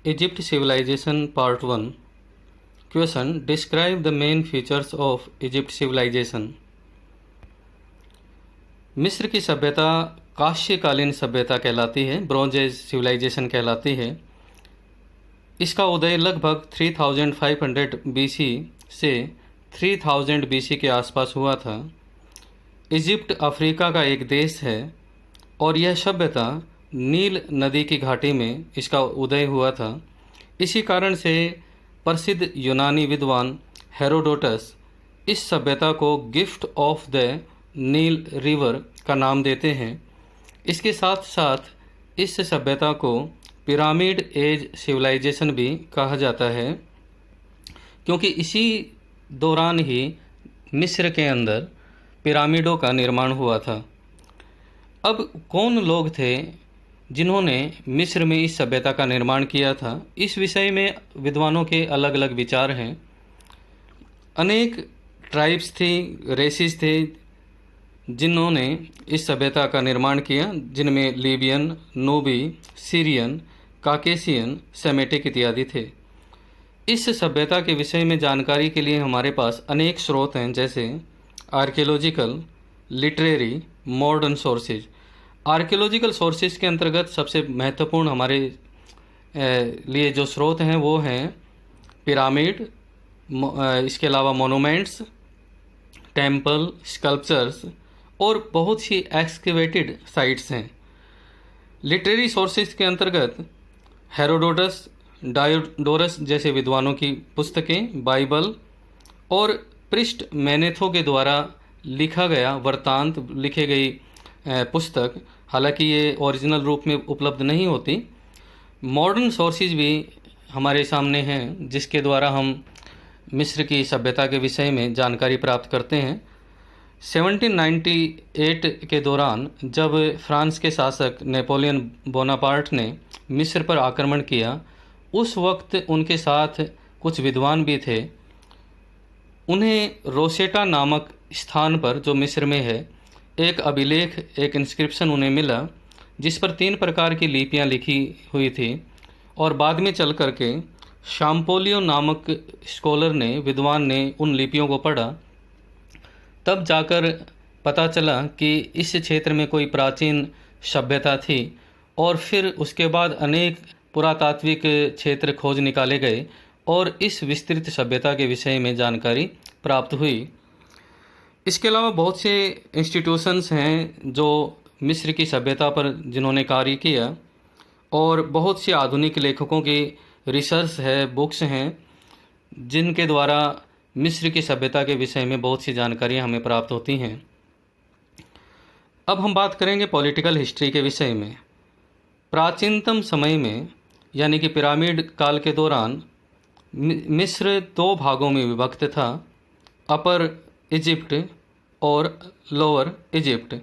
Egypt Civilization Part 1. Question. Describe the main features of Egypt civilization. मिस्र की सभ्यता कांस्यकालीन सभ्यता कहलाती है, ब्रॉन्ज एज सिविलाइजेशन कहलाती है। इसका उदय लगभग 3500 BC से 3000 BC के आसपास हुआ था। इजिप्ट अफ्रीका का एक देश है और यह सभ्यता नील नदी की घाटी में इसका उदय हुआ था। इसी कारण से प्रसिद्ध यूनानी विद्वान हेरोडोटस इस सभ्यता को gift of the Nile river का नाम देते हैं। इसके साथ साथ इस सभ्यता को पिरामिड एज सिविलाइजेशन भी कहा जाता है, क्योंकि इसी दौरान ही मिस्र के अंदर पिरामिडों का निर्माण हुआ था। अब कौन लोग थे जिन्होंने मिस्र में इस सभ्यता का निर्माण किया था, इस विषय में विद्वानों के अलग अलग विचार हैं। अनेक ट्राइब्स थी, रेसिस थे जिन्होंने इस सभ्यता का निर्माण किया, जिनमें लीबियन, नूबी, सीरियन, काकेशियन, सेमेटिक इत्यादि थे। इस सभ्यता के विषय में जानकारी के लिए हमारे पास अनेक स्रोत हैं, जैसे archaeological, literary, modern sources. Archaeological sources के अंतर्गत सबसे महत्वपूर्ण हमारे लिए जो स्रोत हैं वो हैं पिरामिड, इसके अलावा मोनूमेंट्स, टेम्पल, स्कल्पचर्स और बहुत सी एक्सकेवेटेड साइट्स हैं। लिटरेरी सोर्सेज के अंतर्गत हेरोडोटस, डायोडोरस जैसे विद्वानों की पुस्तकें, बाइबल और पृष्ठ मैनेथो के द्वारा लिखा गया वृत्तांत लिखी गई पुस्तक, हालांकि ये ओरिजिनल रूप में उपलब्ध नहीं होती। मॉडर्न सोर्सेज भी हमारे सामने हैं, जिसके द्वारा हम मिस्र की सभ्यता के विषय में जानकारी प्राप्त करते हैं। 1798 के दौरान जब फ्रांस के शासक नेपोलियन बोनापार्ट ने मिस्र पर आक्रमण किया, उस वक्त उनके साथ कुछ विद्वान भी थे। उन्हें रोसेटा नामक स्थान पर, जो मिस्र में है, एक अभिलेख, एक इंस्क्रिप्शन उन्हें मिला, जिस पर 3 प्रकार की लिपियां लिखी हुई थी। और बाद में चल कर के शाम्पोलियो नामक स्कॉलर ने, विद्वान ने उन लिपियों को पढ़ा। तब जाकर पता चला कि इस क्षेत्र में कोई प्राचीन सभ्यता थी। और फिर उसके बाद अनेक पुरातात्विक क्षेत्र खोज निकाले गए और इस विस्तृत सभ्यता के विषय में जानकारी प्राप्त हुई। इसके अलावा बहुत से इंस्टीट्यूशंस हैं जो मिस्र की सभ्यता पर जिन्होंने कार्य किया, और बहुत सी आधुनिक लेखकों की रिसर्च है, बुक्स हैं, जिनके द्वारा मिस्र की सभ्यता के विषय में बहुत सी जानकारियां हमें प्राप्त होती हैं। अब हम बात करेंगे पॉलिटिकल हिस्ट्री के विषय में। प्राचीनतम समय में, यानी कि पिरामिड काल के दौरान, मिस्र 2 भागों में विभक्त था, अपर इजिप्ट और लोअर इजिप्ट।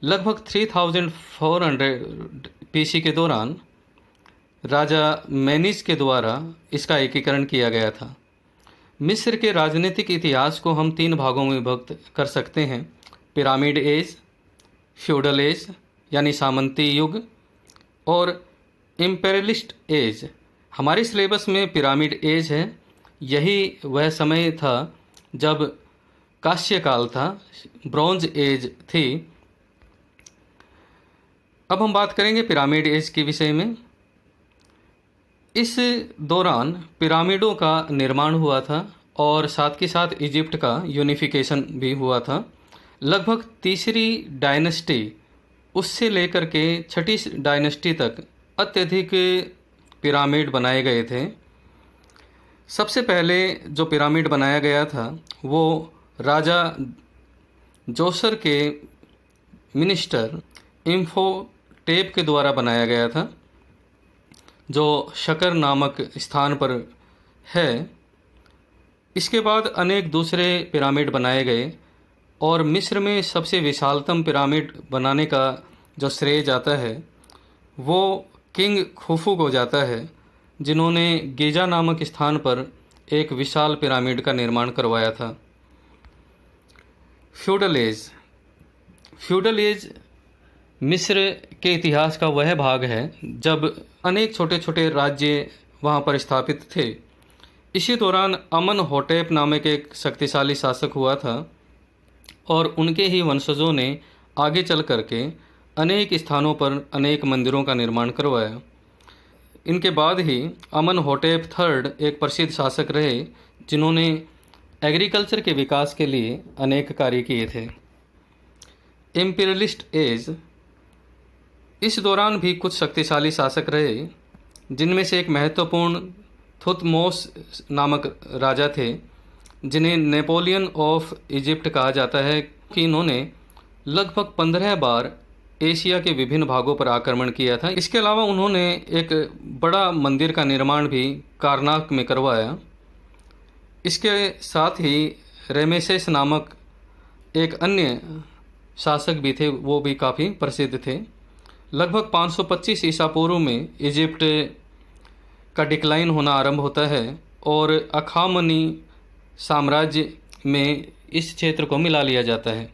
लगभग 3400 BC के दौरान राजा मेनिस के द्वारा इसका एकीकरण किया गया था। मिस्र के राजनीतिक इतिहास को हम 3 भागों में विभक्त कर सकते हैं: पिरामिड एज, फ्यूडल एज यानी सामंती युग, और इम्पेरियलिस्ट एज। हमारे सिलेबस में पिरामिड एज है। यही वह समय था जब कांस्य काल था, ब्रॉन्ज एज थी। अब हम बात करेंगे पिरामिड एज के विषय में। इस दौरान पिरामिडों का निर्माण हुआ था और साथ के साथ इजिप्ट का यूनिफिकेशन भी हुआ था। लगभग 3री डायनेस्टी उससे लेकर के 6ठी डायनेस्टी तक अत्यधिक पिरामिड बनाए गए थे। सबसे पहले जो पिरामिड बनाया गया था वो राजा जोसर के मिनिस्टर इम्फोटेप के द्वारा बनाया गया था, जो शकर नामक स्थान पर है। इसके बाद अनेक दूसरे पिरामिड बनाए गए और मिस्र में सबसे विशालतम पिरामिड बनाने का जो श्रेय जाता है वो किंग खुफू को जाता है, जिन्होंने गीजा नामक स्थान पर एक विशाल पिरामिड का निर्माण करवाया था। फ्यूडल एज मिस्र के इतिहास का वह भाग है जब अनेक छोटे छोटे राज्य वहाँ पर स्थापित थे। इसी दौरान अमनहोटेप नामक एक शक्तिशाली शासक हुआ था और उनके ही वंशजों ने आगे चल करके अनेक स्थानों पर अनेक मंदिरों का निर्माण करवाया। इनके बाद ही अमनहोटेप थर्ड एक प्रसिद्ध शासक रहे जिन्होंने एग्रीकल्चर के विकास के लिए अनेक कार्य किए थे। इम्पीरियलिस्ट एज, इस दौरान भी कुछ शक्तिशाली शासक रहे जिनमें से एक महत्वपूर्ण थुतमोस नामक राजा थे जिन्हें नेपोलियन ऑफ इजिप्ट कहा जाता है कि इन्होंने लगभग 15 बार एशिया के विभिन्न भागों पर आक्रमण किया था। इसके अलावा उन्होंने एक बड़ा मंदिर का निर्माण भी कारनाक में करवाया। इसके साथ ही रेमेसेस नामक एक अन्य शासक भी थे, वो भी काफ़ी प्रसिद्ध थे। लगभग 525 ईसा पूर्व में इजिप्ट का डिक्लाइन होना आरंभ होता है और अखामनी साम्राज्य में इस क्षेत्र को मिला लिया जाता है।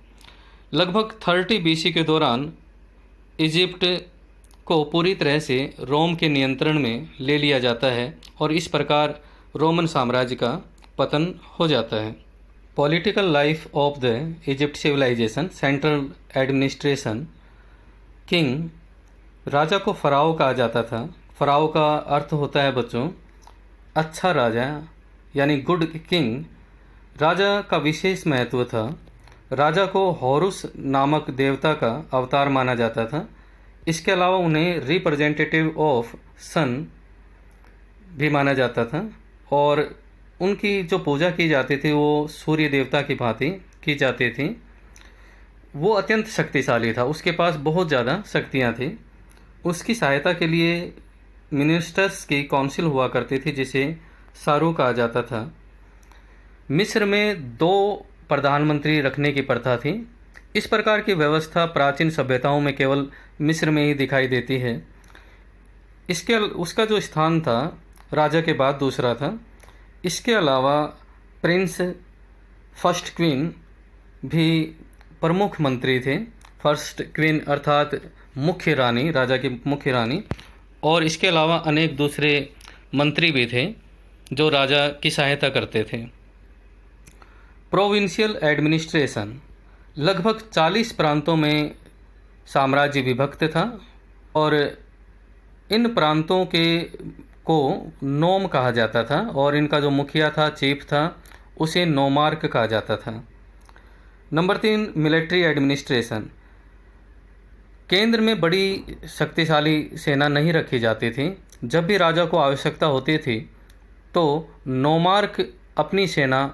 लगभग 30 बीसी के दौरान इजिप्ट को पूरी तरह से रोम के नियंत्रण में ले लिया जाता है और इस प्रकार रोमन साम्राज्य का पतन हो जाता है। Political life of the Egypt civilisation, central administration, king, राजा को फ़राओ कहा जाता था। फ़राओ का अर्थ होता है बच्चों अच्छा राजा, यानी गुड किंग। राजा का विशेष महत्व था। राजा को हॉरुस नामक देवता का अवतार माना जाता था। इसके अलावा उन्हें रिप्रेजेंटेटिव ऑफ सन भी माना जाता था और उनकी जो पूजा की जाती थी वो सूर्य देवता की भांति की जाती थी। वो अत्यंत शक्तिशाली था, उसके पास बहुत ज़्यादा शक्तियाँ थी। उसकी सहायता के लिए मिनिस्टर्स की काउंसिल हुआ करती थी जिसे सारू कहा जाता था। मिस्र में 2 प्रधानमंत्री रखने की प्रथा थी। इस प्रकार की व्यवस्था प्राचीन सभ्यताओं में केवल मिस्र में ही दिखाई देती है। उसका जो स्थान था राजा के बाद दूसरा था। इसके अलावा प्रिंस, फर्स्ट क्वीन भी प्रमुख मंत्री थे। फर्स्ट क्वीन अर्थात मुख्य रानी, राजा की मुख्य रानी, और इसके अलावा अनेक दूसरे मंत्री भी थे जो राजा की सहायता करते थे। प्रोविंशियल एडमिनिस्ट्रेशन, लगभग 40 प्रांतों में साम्राज्य विभक्त था और इन प्रांतों को नोम कहा जाता था और इनका जो मुखिया था, चीफ था, उसे नोमार्क कहा जाता था। Number 3, military administration. केंद्र में बड़ी शक्तिशाली सेना नहीं रखी जाती थी। जब भी राजा को आवश्यकता होती थी तो नोमार्क अपनी सेना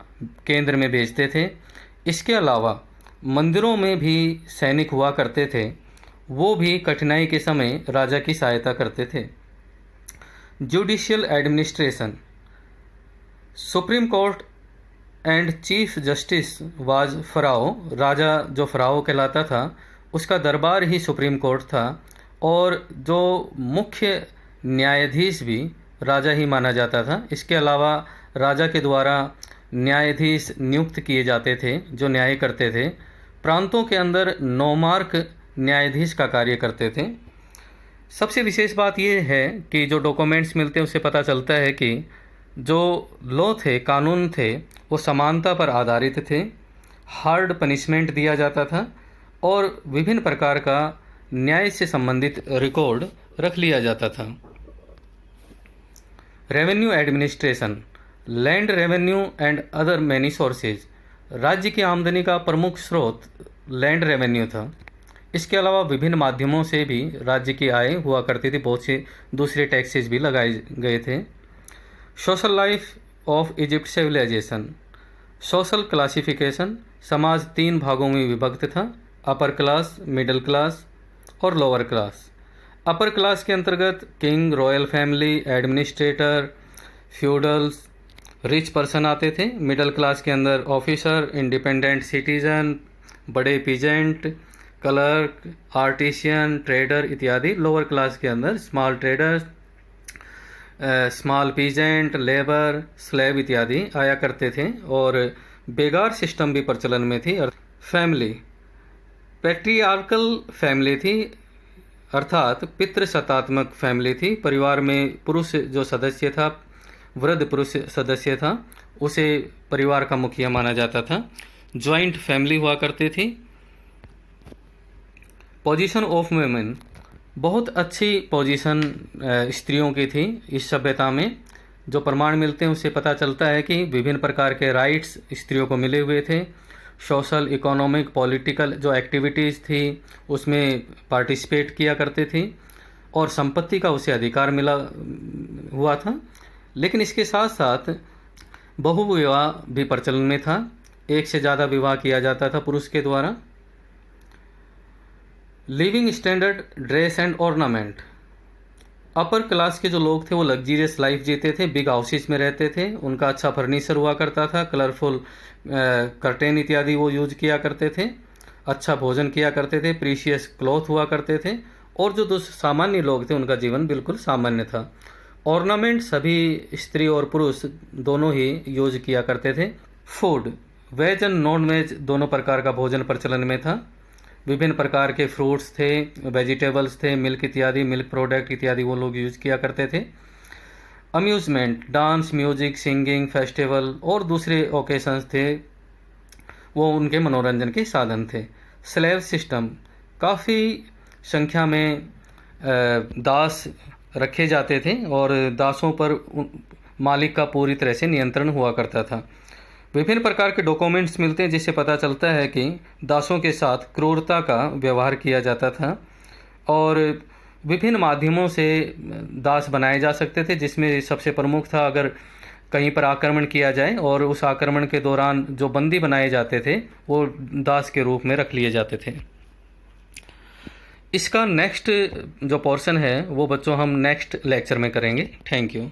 केंद्र में भेजते थे। इसके अलावा मंदिरों में भी सैनिक हुआ करते थे, वो भी कठिनाई के समय राजा की सहायता करते थे। Judicial administration, supreme court and chief justice was pharaoh. राजा जो फ़राओ कहलाता था उसका दरबार ही सुप्रीम कोर्ट था और जो मुख्य न्यायाधीश भी राजा ही माना जाता था। इसके अलावा राजा के द्वारा न्यायाधीश नियुक्त किए जाते थे जो न्याय करते थे। प्रांतों के अंदर नोमार्क न्यायाधीश का कार्य करते थे। सबसे विशेष बात यह है कि जो डॉक्यूमेंट्स मिलते हैं उससे पता चलता है कि जो लॉ थे, कानून थे, वो समानता पर आधारित थे। हार्ड पनिशमेंट दिया जाता था और विभिन्न प्रकार का न्याय से संबंधित रिकॉर्ड रख लिया जाता था। Revenue administration, land revenue and other many sources. राज्य की आमदनी का प्रमुख स्रोत लैंड रेवेन्यू था। इसके अलावा विभिन्न माध्यमों से भी राज्य की आय हुआ करती थी। बहुत से दूसरे टैक्सेस भी लगाए गए थे। Social life of Egypt civilization, social classification. समाज 3 भागों में विभक्त था, अपर क्लास, मिडिल क्लास और लोअर क्लास। अपर क्लास के अंतर्गत king, royal family, administrator, feudals, rich person आते थे। मिडिल क्लास के अंदर ऑफिसर, इंडिपेंडेंट सिटीजन, बड़े पीजेंट, क्लर्क, आर्टिशियन, ट्रेडर इत्यादि। लोअर क्लास के अंदर small traders, small peasant, labour, slave इत्यादि आया करते थे और बेगार सिस्टम भी प्रचलन में थी। फैमिली, पैट्रियार्कल फैमिली थी। अर्थात पितृसत्तात्मक फैमिली थी। परिवार में पुरुष जो सदस्य था, वृद्ध पुरुष सदस्य था, उसे परिवार का मुखिया माना जाता था। जॉइंट फैमिली हुआ करती थी। पोजीशन ऑफ वुमेन, बहुत अच्छी पोजीशन स्त्रियों की थी इस सभ्यता में। जो प्रमाण मिलते हैं उससे पता चलता है कि विभिन्न प्रकार के राइट्स स्त्रियों को मिले हुए थे। सोशल, इकोनॉमिक, पॉलिटिकल जो एक्टिविटीज़ थी उसमें पार्टिसिपेट किया करते थे और संपत्ति का उसे अधिकार मिला हुआ था। लेकिन इसके साथ साथ बहुविवाह भी प्रचलन में था। एक से ज़्यादा विवाह किया जाता था पुरुष के द्वारा। Living standard, dress and ornament, upper class के जो लोग थे वो लग्जीरियस लाइफ जीते थे, बिग हाउसेस में रहते थे, उनका अच्छा फर्नीचर हुआ करता था, कलरफुल कर्टेन इत्यादि वो यूज किया करते थे, अच्छा भोजन किया करते थे, प्रीशियस क्लॉथ हुआ करते थे। और जो सामान्य लोग थे उनका जीवन बिल्कुल सामान्य था। ऑर्नामेंट सभी स्त्री और पुरुष दोनों ही यूज किया करते थे। Food, veg and non veg दोनों प्रकार का भोजन प्रचलन में था। विभिन्न प्रकार के फ्रूट्स थे, वेजिटेबल्स थे, मिल्क इत्यादि, मिल्क प्रोडक्ट इत्यादि वो लोग यूज किया करते थे। Amusement, dance, music, singing, festival और दूसरे ओकेशंस थे, वो उनके मनोरंजन के साधन थे। स्लेव सिस्टम, काफ़ी संख्या में दास रखे जाते थे और दासों पर मालिक का पूरी तरह से नियंत्रण हुआ करता था। विभिन्न प्रकार के डॉक्यूमेंट्स मिलते हैं जिससे पता चलता है कि दासों के साथ क्रूरता का व्यवहार किया जाता था और विभिन्न माध्यमों से दास बनाए जा सकते थे, जिसमें सबसे प्रमुख था अगर कहीं पर आक्रमण किया जाए और उस आक्रमण के दौरान जो बंदी बनाए जाते थे वो दास के रूप में रख लिए जाते थे। इसका नेक्स्ट जो पोर्शन है वो बच्चों हम नेक्स्ट लेक्चर में करेंगे। Thank you.